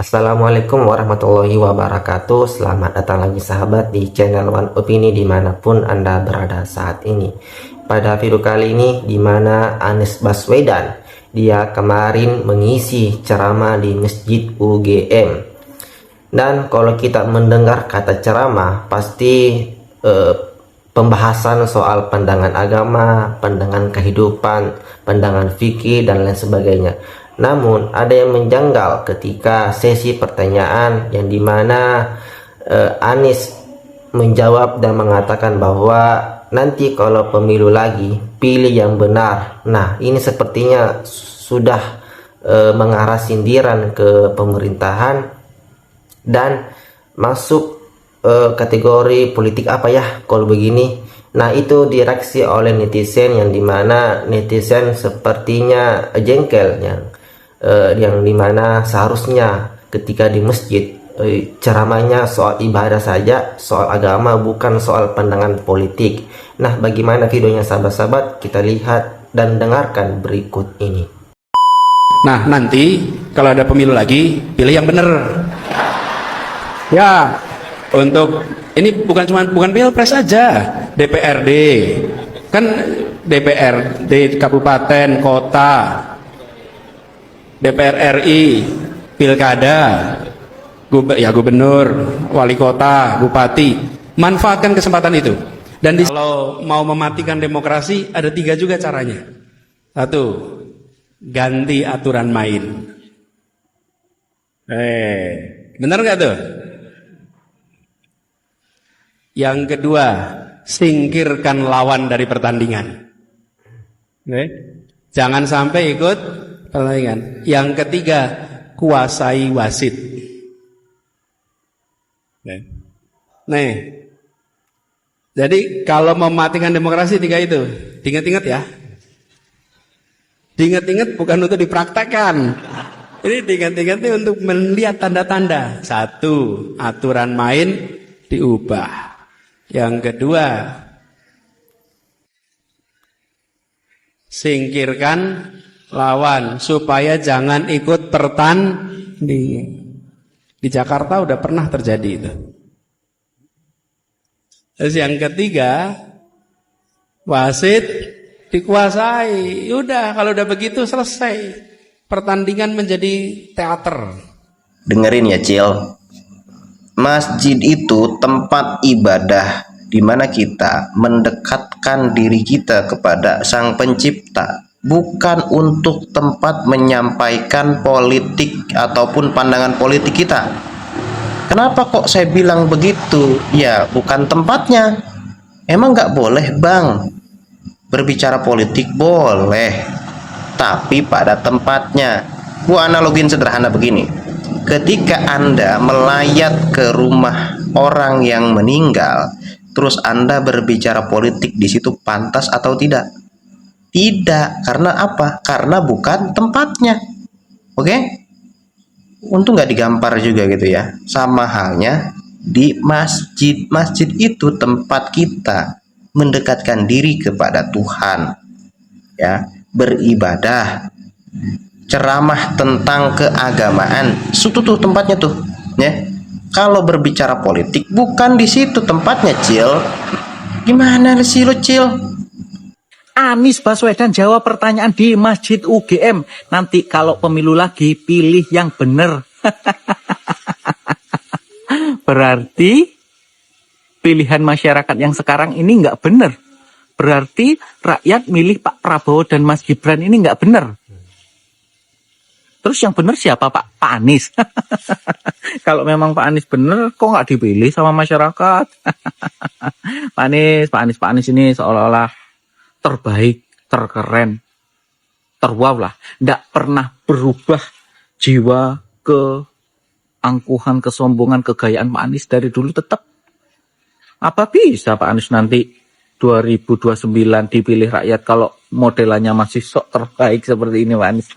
Assalamualaikum warahmatullahi wabarakatuh. Selamat datang lagi sahabat di channel One Opini dimanapun Anda berada saat ini. Pada video kali ini dimana Anies Baswedan dia kemarin mengisi ceramah di Masjid UGM. Dan kalau kita mendengar kata ceramah pasti pembahasan soal pandangan agama, pandangan kehidupan, pandangan fikih dan lain sebagainya. Namun ada yang menjanggal ketika sesi pertanyaan yang dimana Anies menjawab dan mengatakan bahwa nanti kalau pemilu lagi pilih yang benar. Nah, ini sepertinya sudah mengarah sindiran ke pemerintahan dan masuk kategori politik apa ya kalau begini. Nah, itu direaksi oleh netizen yang dimana netizen sepertinya jengkel yang dimana seharusnya ketika di masjid ceramahnya soal ibadah saja, soal agama, bukan soal pandangan politik. Nah, bagaimana videonya sahabat-sahabat? Kita lihat dan dengarkan berikut ini. Nah, nanti kalau ada pemilu lagi pilih yang benar ya. Untuk ini bukan pilpres aja, DPRD kan, DPRD kabupaten kota, DPR RI, pilkada, gubernur, wali kota, bupati. Manfaatkan kesempatan itu. Dan kalau mau mematikan demokrasi ada 3 juga caranya. 1, ganti aturan main. Bener nggak tuh? Yang kedua, singkirkan lawan dari pertandingan. Jangan sampai ikut pertandingan. Yang ketiga, kuasai wasit. Nih, jadi kalau mematikan demokrasi 3 itu, diingat-ingat ya. Diingat-ingat bukan untuk dipraktekkan. Ini diingat-ingat untuk melihat tanda-tanda. 1, aturan main diubah. Yang kedua, singkirkan lawan supaya jangan ikut pertandingan. Di Jakarta udah pernah terjadi itu. Terus yang ketiga, wasit dikuasai. Udah, kalau udah begitu selesai. Pertandingan menjadi teater. Dengerin ya, Cil. Masjid itu tempat ibadah di mana kita mendekatkan diri kita kepada Sang Pencipta, bukan untuk tempat menyampaikan politik ataupun pandangan politik kita. Kenapa kok saya bilang begitu? Ya, bukan tempatnya. Emang nggak boleh, Bang? Berbicara politik boleh, tapi pada tempatnya. Gua analogin sederhana begini. Ketika Anda melayat ke rumah orang yang meninggal, terus Anda berbicara politik di situ, pantas atau tidak? Tidak. Karena apa? Karena bukan tempatnya. Oke? Untung nggak digampar juga gitu ya. Sama halnya di masjid. Masjid itu tempat kita mendekatkan diri kepada Tuhan, ya, beribadah, ceramah tentang keagamaan. Itu tuh tempatnya tuh, ya. Kalau berbicara politik bukan di situ tempatnya, Cil. Gimana sih lo, Cil? Anies Baswedan jawab pertanyaan di Masjid UGM. Nanti kalau pemilu lagi pilih yang bener. Berarti pilihan masyarakat yang sekarang ini nggak bener. Berarti rakyat milih Pak Prabowo dan Mas Gibran ini nggak bener. Terus yang benar siapa, Pak? Pak Anies. Kalau memang Pak Anies benar, kok nggak dipilih sama masyarakat? Pak Anies ini seolah-olah terbaik, terkeren, terwow lah. Nggak pernah berubah jiwa keangkuhan, kesombongan, kegayaan Pak Anies dari dulu tetap. Apa bisa Pak Anies nanti 2029 dipilih rakyat kalau modelannya masih sok terbaik seperti ini, Pak Anies?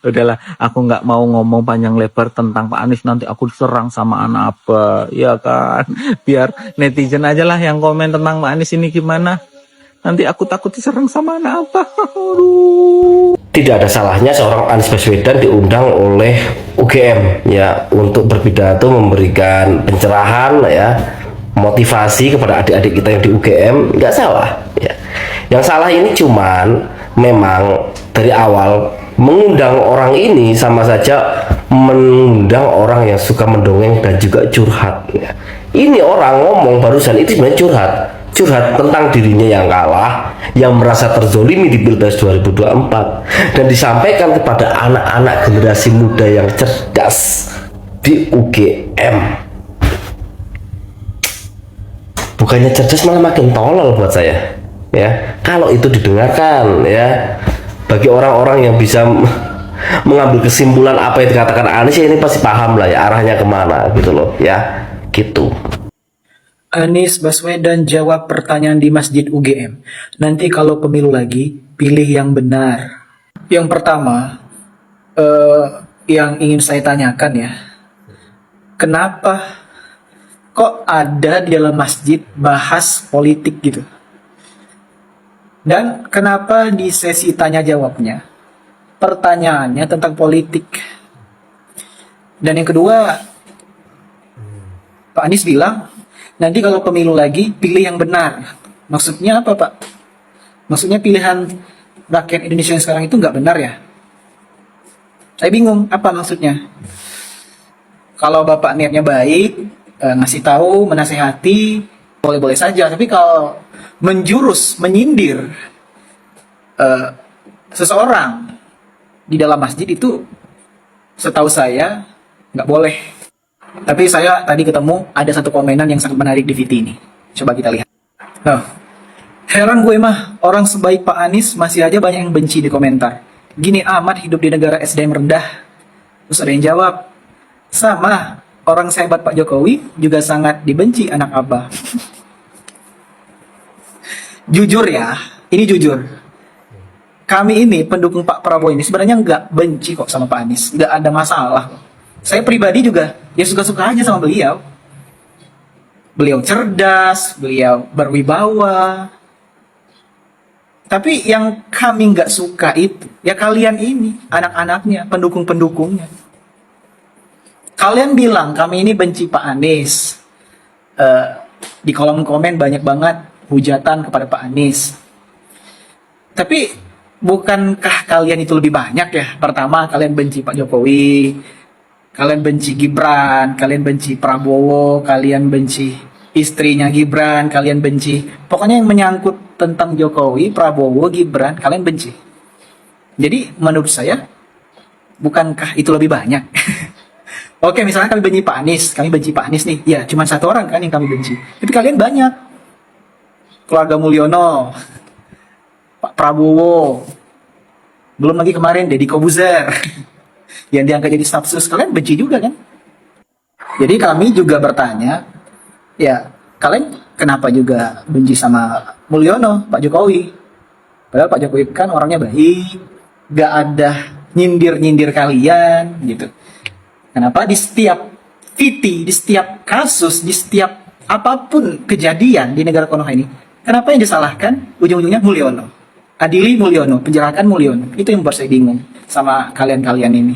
Udahlah, aku nggak mau ngomong panjang lebar tentang Pak Anies, nanti aku diserang sama anak apa, ya kan? Biar netizen aja lah yang komen tentang Pak Anies ini gimana. Nanti aku takut diserang sama anak apa. Aduh. tidak ada salahnya seorang Anies Baswedan diundang oleh UGM ya untuk berpidato, memberikan pencerahan ya, motivasi kepada adik-adik kita yang di UGM, nggak salah ya. Yang salah ini cuman memang dari awal mengundang orang ini sama saja mengundang orang yang suka mendongeng dan juga curhat ya. Ini orang ngomong barusan itu sebenarnya curhat tentang dirinya yang kalah, yang merasa terzolimi di Pilpres 2024, dan disampaikan kepada anak-anak generasi muda yang cerdas di UGM. Bukannya cerdas malah makin tolol buat saya ya, kalau itu didengarkan ya. Bagi orang-orang yang bisa mengambil kesimpulan apa yang dikatakan Anies ya, ini pasti paham lah ya arahnya kemana gitu loh ya, gitu. Anies Baswedan jawab pertanyaan di Masjid UGM. Nanti kalau pemilu lagi, pilih yang benar. Yang pertama, yang ingin saya tanyakan ya, kenapa kok ada di dalam masjid bahas politik gitu? Dan kenapa di sesi tanya jawabnya, pertanyaannya tentang politik? Dan yang kedua, Pak Anies bilang, nanti kalau pemilu lagi, pilih yang benar. Maksudnya apa, Pak? Maksudnya pilihan rakyat Indonesia yang sekarang itu nggak benar ya? Saya bingung, apa maksudnya? Kalau Bapak niatnya baik, ngasih tahu, menasehati, boleh-boleh saja. Tapi kalau menjurus, menyindir seseorang di dalam masjid itu, setahu saya, nggak boleh. Tapi saya tadi ketemu ada satu komenan yang sangat menarik di VT ini. Coba kita lihat. Nah, heran gue mah, orang sebaik Pak Anies masih aja banyak yang benci di komentar. Gini amat hidup di negara SDM rendah. Terus ada yang jawab, sama, orang sehebat Pak Jokowi juga sangat dibenci anak abah. Jujur ya, ini jujur. Kami ini pendukung Pak Prabowo ini sebenarnya nggak benci kok sama Pak Anies. Nggak ada masalah kok. Saya pribadi juga ya suka-suka aja sama beliau. Beliau cerdas, beliau berwibawa. Tapi yang kami nggak suka itu, ya kalian ini, anak-anaknya, pendukung-pendukungnya. Kalian bilang kami ini benci Pak Anies. Di kolom komen banyak banget hujatan kepada Pak Anies. Tapi bukankah kalian itu lebih banyak ya? Pertama, kalian benci Pak Jokowi, kalian benci Gibran, kalian benci Prabowo, kalian benci istrinya Gibran, kalian benci. Pokoknya yang menyangkut tentang Jokowi, Prabowo, Gibran, kalian benci. Jadi menurut saya, bukankah itu lebih banyak? Oke, misalnya kami benci Pak Anies nih. Ya, cuma satu orang kan yang kami benci. Tapi kalian banyak. Keluarga Mulyono, Pak Prabowo, belum lagi kemarin Deddy Kobuzer yang diangkat jadi staf sus, kalian benci juga kan? Jadi kami juga bertanya, ya kalian kenapa juga benci sama Mulyono, Pak Jokowi? Padahal Pak Jokowi kan orangnya baik, gak ada nyindir-nyindir kalian gitu. Kenapa di setiap VT, di setiap kasus, di setiap apapun kejadian di negara Konoha ini, kenapa yang disalahkan ujung-ujungnya Mulyono? Adili Mulyono, penjarakan Mulyono. Itu yang membuat saya bingung sama kalian-kalian ini.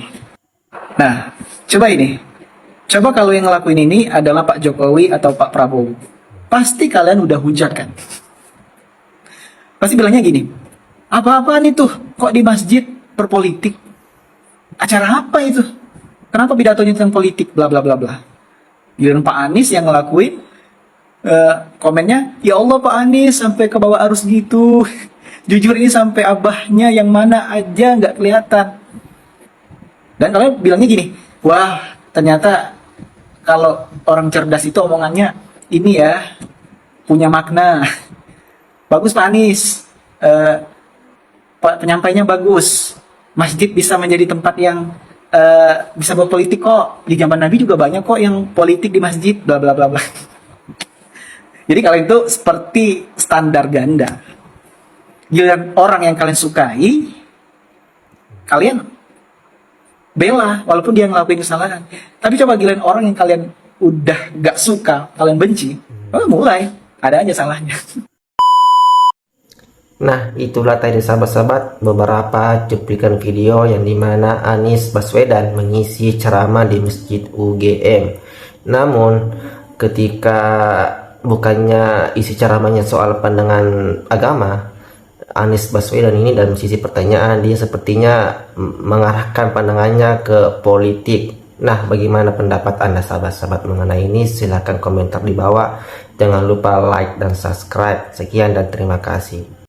Nah, coba ini. Coba kalau yang ngelakuin ini adalah Pak Jokowi atau Pak Prabowo. Pasti kalian udah hujat kan? Pasti bilangnya gini, apa-apaan itu? Kok di masjid berpolitik? Acara apa itu? Kenapa pidatonya tentang politik? Bla bla bla bla. Giliran Pak Anies yang ngelakuin, komennya, ya Allah Pak Anies sampai ke bawah arus gitu. Jujur ini sampai abahnya yang mana aja nggak kelihatan. Dan kalian bilangnya gini, wah ternyata kalau orang cerdas itu omongannya ini ya, punya makna. Bagus Pak Anies, penyampainya bagus. Masjid bisa menjadi tempat yang bisa berpolitik kok. Di zaman Nabi juga banyak kok yang politik di masjid, bla bla bla bla. Jadi kalian itu seperti standar ganda. Giliran orang yang kalian sukai, kalian bela walaupun dia ngelakuin kesalahan. Tapi coba giliran orang yang kalian udah gak suka, kalian benci, mulai ada aja salahnya. Nah, itulah tadi sahabat-sahabat beberapa cuplikan video yang dimana Anies Baswedan mengisi ceramah di Masjid UGM. Namun, ketika bukannya isi ceramahnya soal pandangan agama, Anies Baswedan ini dalam sisi pertanyaan dia sepertinya mengarahkan pandangannya ke politik. Nah, bagaimana pendapat Anda sahabat-sahabat mengenai ini? Silahkan komentar di bawah. Jangan lupa like dan subscribe. Sekian dan terima kasih.